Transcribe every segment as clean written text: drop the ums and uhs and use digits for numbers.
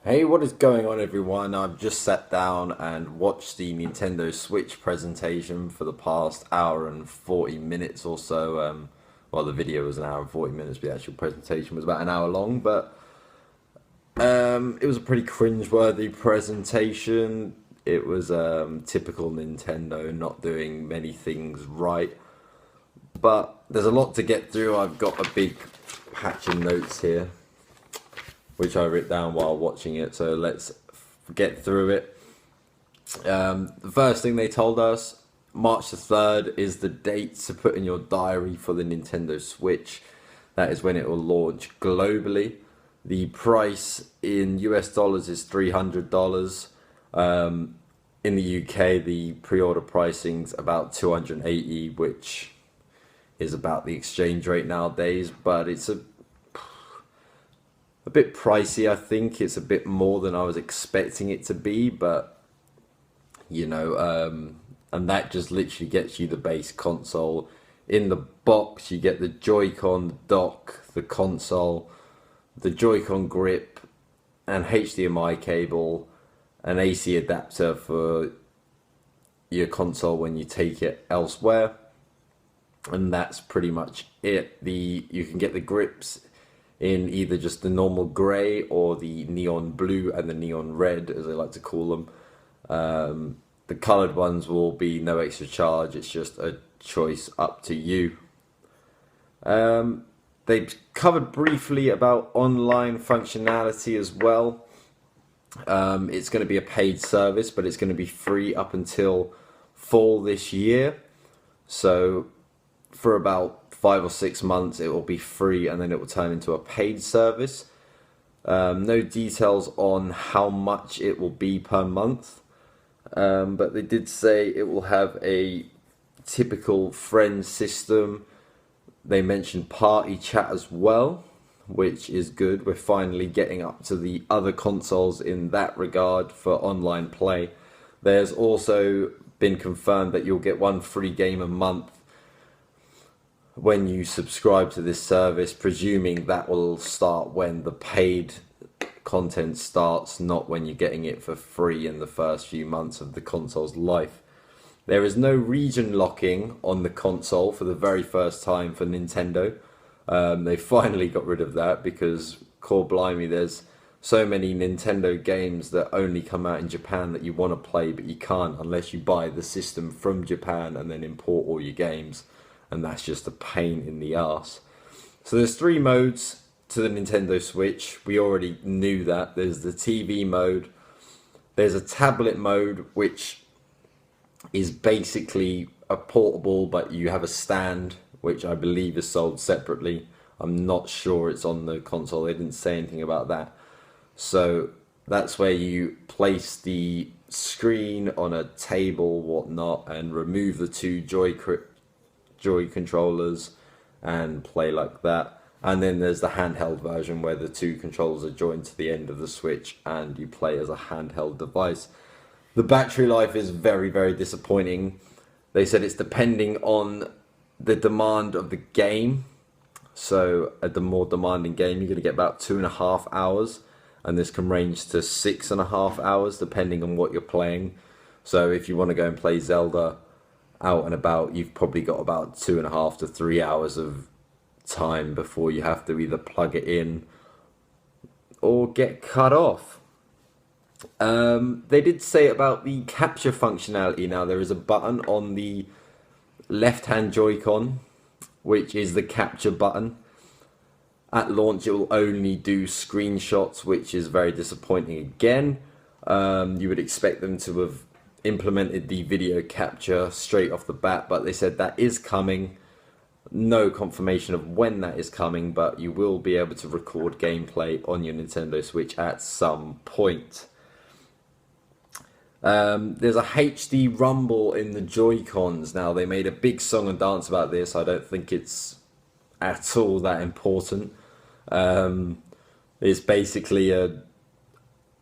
Hey, what is going on, everyone? I've just sat down and watched the Nintendo Switch presentation for the past hour and 40 minutes or so. Well, the video was an hour and 40 minutes, but the actual presentation was about an hour long. But it was a pretty cringe-worthy presentation. It was typical Nintendo, not doing many things right. But there's a lot to get through. I've got a big patch of notes here which I wrote down while watching it. So let's get through it. The first thing they told us, March the 3rd is the date to put in your diary for the Nintendo Switch. That is when it will launch globally. The price in US dollars is $300. In the UK, the pre-order pricing's about 280, which is about the exchange rate nowadays, but it's a bit pricey. I think it's a bit more than I was expecting it to be, but and that just literally gets you the base console. In the box, you get the Joy-Con, the dock, the console, the Joy-Con grip, and HDMI cable, an AC adapter for your console when you take it elsewhere, and that's pretty much it. You can get the grips in either just the normal grey or the neon blue and the neon red, as they like to call them. The coloured ones will be no extra charge, it's just a choice up to you. They covered briefly about online functionality as well. It's going to be a paid service, but it's going to be free up until fall this year. So for about 5 or 6 months it will be free, and then it will turn into a paid service. No details on how much it will be per month, but they did say it will have a typical friend system. They mentioned party chat as well, which is good. We're finally getting up to the other consoles in that regard for online play. There's also been confirmed that you'll get one free game a month when you subscribe to this service, presuming that will start when the paid content starts, not when you're getting it for free in the first few months of the console's life. There is no region locking on the console for the very first time for Nintendo. They finally got rid of that, because core blimey, there's so many Nintendo games that only come out in Japan that you want to play, but you can't unless you buy the system from Japan and then import all your games. And that's just a pain in the arse. So there's 3 modes to the Nintendo Switch. We already knew that. There's the TV mode. There's a tablet mode, which is basically a portable, but you have a stand, which I believe is sold separately. I'm not sure it's on the console. They didn't say anything about that. So that's where you place the screen on a table, whatnot, and remove the 2 Joy controllers and play like that. And then there's the handheld version where the 2 controllers are joined to the end of the Switch and you play as a handheld device. The battery life is very, very disappointing. They said it's depending on the demand of the game. So at the more demanding game, you're going to get about 2.5 hours, and this can range to 6.5 hours depending on what you're playing. So if you want to go and play Zelda out and about, you've probably got about 2.5 to 3 hours of time before you have to either plug it in or get cut off. They did say about the capture functionality. Now, there is a button on the left hand Joy-Con, which is the capture button. At launch it will only do screenshots, which is very disappointing again. You would expect them to have implemented the video capture straight off the bat, but they said that is coming. No confirmation of when that is coming, but you will be able to record gameplay on your Nintendo Switch at some point. There's a HD rumble in the Joy-Cons. Now, they made a big song and dance about this. I don't think it's at all that important. It's basically a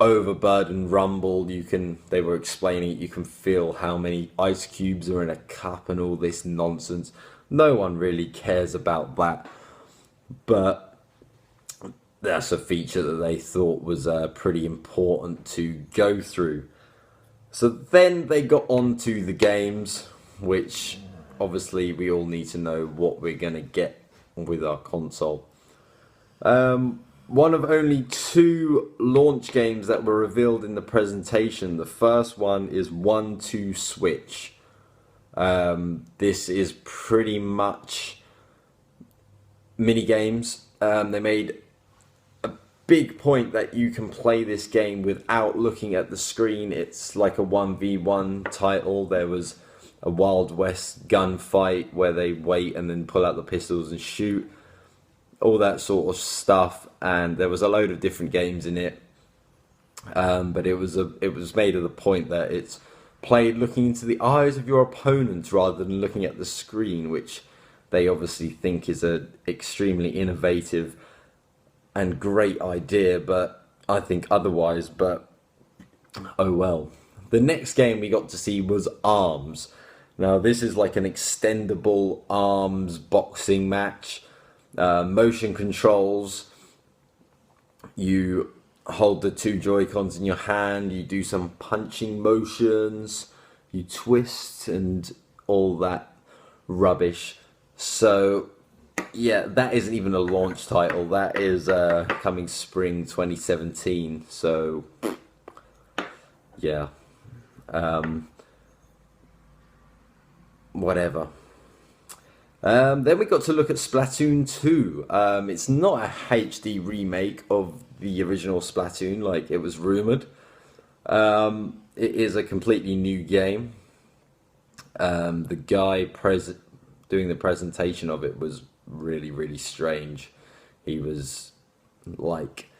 overburdened rumble. They were explaining it, you can feel how many ice cubes are in a cup and all this nonsense. No one really cares about that, but that's a feature that they thought was pretty important to go through. So then they got on to the games, which obviously we all need to know what we're going to get with our console. One of only two launch games that were revealed in the presentation. The first one is 1-2 Switch. This is pretty much mini games. They made a big point that you can play this game without looking at the screen. It's like a 1v1 title. There was a Wild West gunfight where they wait and then pull out the pistols and shoot, all that sort of stuff. And there was a load of different games in it, but it was made of the point that it's played looking into the eyes of your opponent rather than looking at the screen, which they obviously think is an extremely innovative and great idea, but I think otherwise. But oh well. The next game we got to see was Arms. Now this is like an extendable arms boxing match. Motion controls. You hold the two Joy-Cons in your hand, you do some punching motions, you twist and all that rubbish. So yeah, that isn't even a launch title. That is coming spring 2017. So yeah, whatever. Then we got to look at Splatoon 2. It's not a HD remake of the original Splatoon like it was rumoured. It is a completely new game. The guy doing the presentation of it was really, really strange. He was like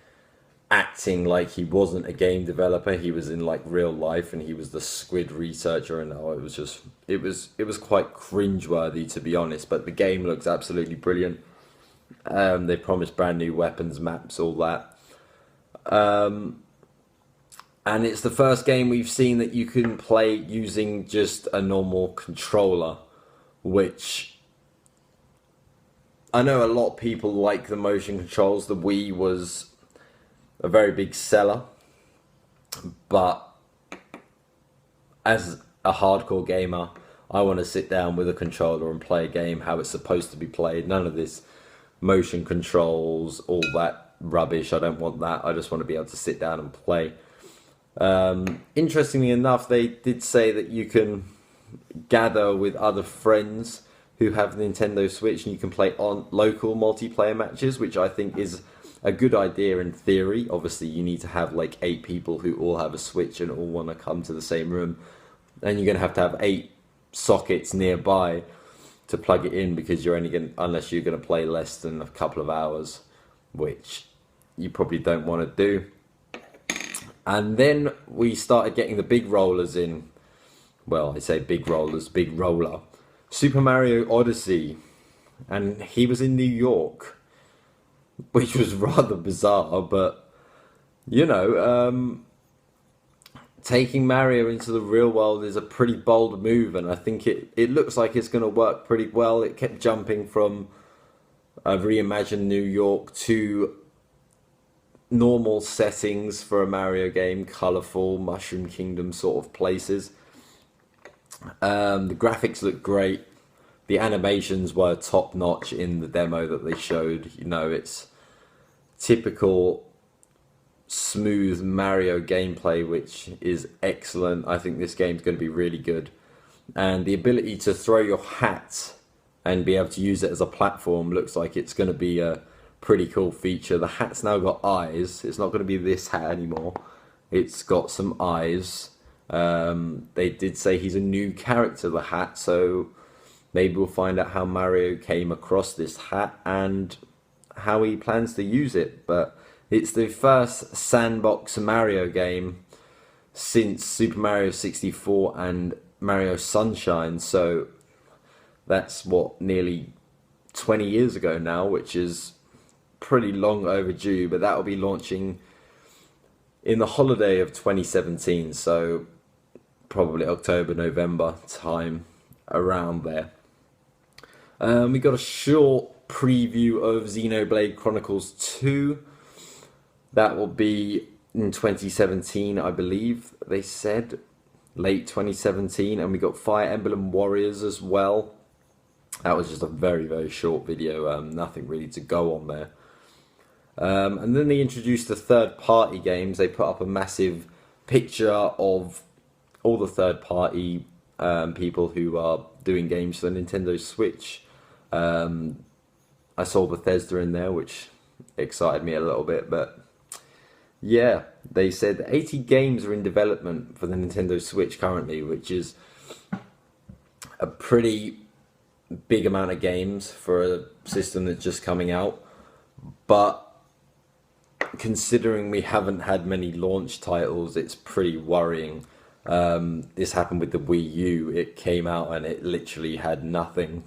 acting like he wasn't a game developer. He was in like real life and he was the squid researcher, and it was just it was quite cringeworthy, to be honest. But the game looks absolutely brilliant. They promised brand new weapons, maps, all that. And it's the first game we've seen that you can play using just a normal controller, which I know a lot of people like the motion controls. The Wii was a very big seller, but as a hardcore gamer, I want to sit down with a controller and play a game how it's supposed to be played. None of this motion controls, all that rubbish. I don't want that. I just want to be able to sit down and play. Interestingly enough, they did say that you can gather with other friends who have Nintendo Switch and you can play on local multiplayer matches, which I think is a good idea in theory. Obviously, you need to have like 8 people who all have a Switch and all want to come to the same room, and you're going to have 8 sockets nearby to plug it in, because you're only going, unless you're going to play less than a couple of hours, which you probably don't want to do. And then we started getting the big rollers in. Well, I say big rollers, big roller. Super Mario Odyssey. And he was in New York, which was rather bizarre, but, you know, taking Mario into the real world is a pretty bold move, and I think it looks like it's going to work pretty well. It kept jumping from a reimagined New York to normal settings for a Mario game, colourful Mushroom Kingdom sort of places. The graphics look great. The animations were top notch in the demo that they showed. You know, it's typical smooth Mario gameplay, which is excellent. I think this game's going to be really good. And the ability to throw your hat and be able to use it as a platform looks like it's going to be a pretty cool feature. The hat's now got eyes. It's not going to be this hat anymore. It's got some eyes. They did say he's a new character, the hat, so maybe we'll find out how Mario came across this hat and how he plans to use it. But it's the first sandbox Mario game since Super Mario 64 and Mario Sunshine, so that's what, nearly 20 years ago now, which is pretty long overdue. But that will be launching in the holiday of 2017, so probably October, November time, around there. We got a short preview of Xenoblade Chronicles 2. That will be in 2017, I believe they said, late 2017, and we got Fire Emblem Warriors as well. That was just a very, very short video, nothing really to go on there. And then they introduced the third-party games. They put up a massive picture of all the third-party people who are doing games for the Nintendo Switch. I saw Bethesda in there, which excited me a little bit, but yeah, they said 80 games are in development for the Nintendo Switch currently, which is a pretty big amount of games for a system that's just coming out. But considering we haven't had many launch titles, it's pretty worrying. This happened with the Wii U. It came out and it literally had nothing,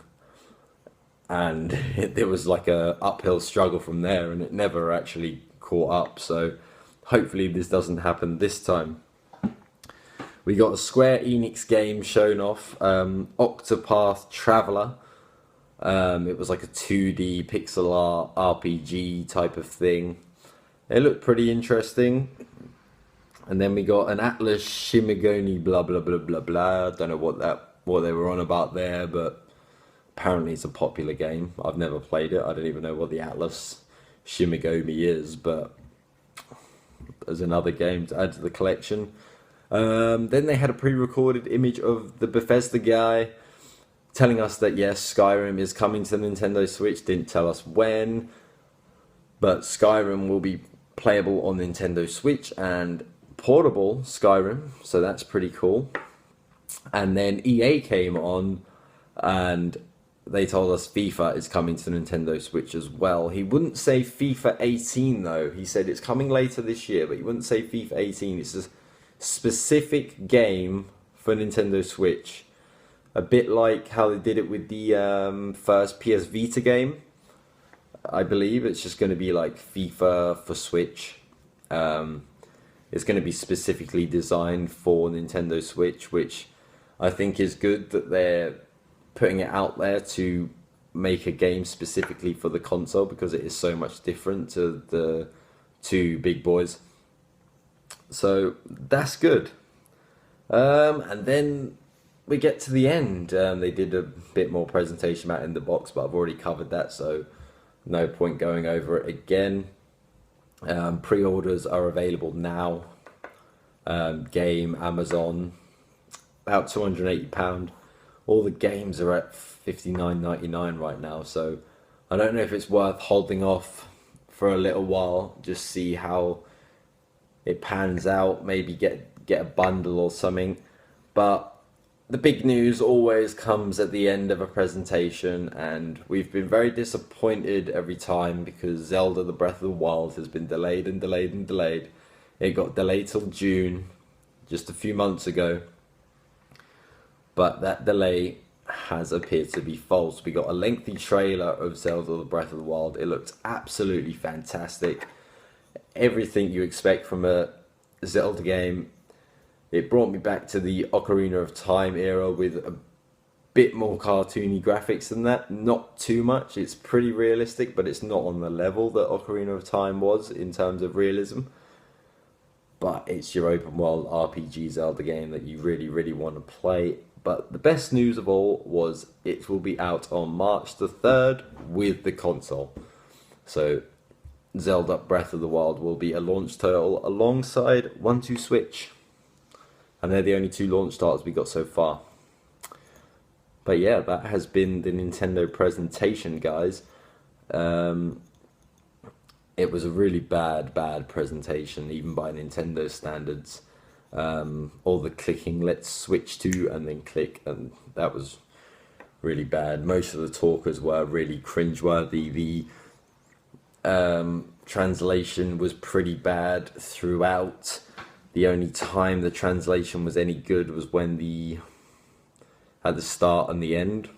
and there was like a uphill struggle from there, and it never actually caught up. So hopefully this doesn't happen this time. We got a Square Enix game shown off, Octopath Traveler. It was like a 2D pixel art RPG type of thing. It looked pretty interesting. And then we got an Atlas Shimigami blah blah blah blah blah. I don't know what they were on about there, but apparently it's a popular game. I've never played it. I don't even know what the Atlas Shimigami is, but as another game to add to the collection. Then they had a pre-recorded image of the Bethesda guy telling us that yes, Skyrim is coming to the Nintendo Switch. Didn't tell us when, but Skyrim will be playable on Nintendo Switch and portable Skyrim, so that's pretty cool. And then EA came on and they told us FIFA is coming to the Nintendo Switch as well. He wouldn't say FIFA 18 though. He said it's coming later this year, but he wouldn't say FIFA 18. It's a specific game for Nintendo Switch. A bit like how they did it with the first PS Vita game. I believe it's just going to be like FIFA for Switch. It's going to be specifically designed for Nintendo Switch, which I think is good that they're putting it out there to make a game specifically for the console, because it is so much different to the two big boys. So that's good. And then we get to the end. They did a bit more presentation about in the box, but I've already covered that, so no point going over it again. Pre-orders are available now. Game, Amazon, about £280. All the games are at $59.99 right now, so I don't know if it's worth holding off for a little while, just see how it pans out, maybe get a bundle or something. But the big news always comes at the end of a presentation, and we've been very disappointed every time because Zelda the Breath of the Wild has been delayed and delayed and delayed. It got delayed till June, just a few months ago. But that delay has appeared to be false. We got a lengthy trailer of Zelda the Breath of the Wild. It looked absolutely fantastic. Everything you expect from a Zelda game. It brought me back to the Ocarina of Time era with a bit more cartoony graphics than that. Not too much. It's pretty realistic, but it's not on the level that Ocarina of Time was in terms of realism. But it's your open world RPG Zelda game that you really, really want to play. But the best news of all was it will be out on March the 3rd with the console. So Zelda Breath of the Wild will be a launch title alongside 1-2 Switch. And they're the only two launch titles we got so far. But yeah, that has been the Nintendo presentation, guys. It was a really bad presentation, even by Nintendo standards. All the clicking, let's switch to, and then click, and that was really bad. Most of the talkers were really cringeworthy. The translation was pretty bad throughout. The only time the translation was any good was when at the start and the end.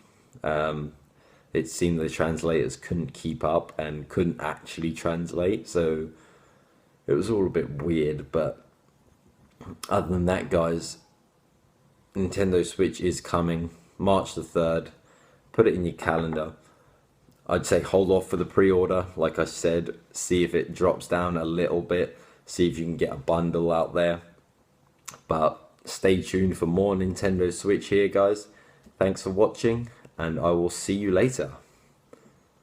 It seemed the translators couldn't keep up and couldn't actually translate, so it was all a bit weird. But other than that, guys, Nintendo Switch is coming March the 3rd. Put it in your calendar. I'd say hold off for the pre-order. Like I said, see if it drops down a little bit. See if you can get a bundle out there. But stay tuned for more Nintendo Switch here, guys. Thanks for watching, and I will see you later.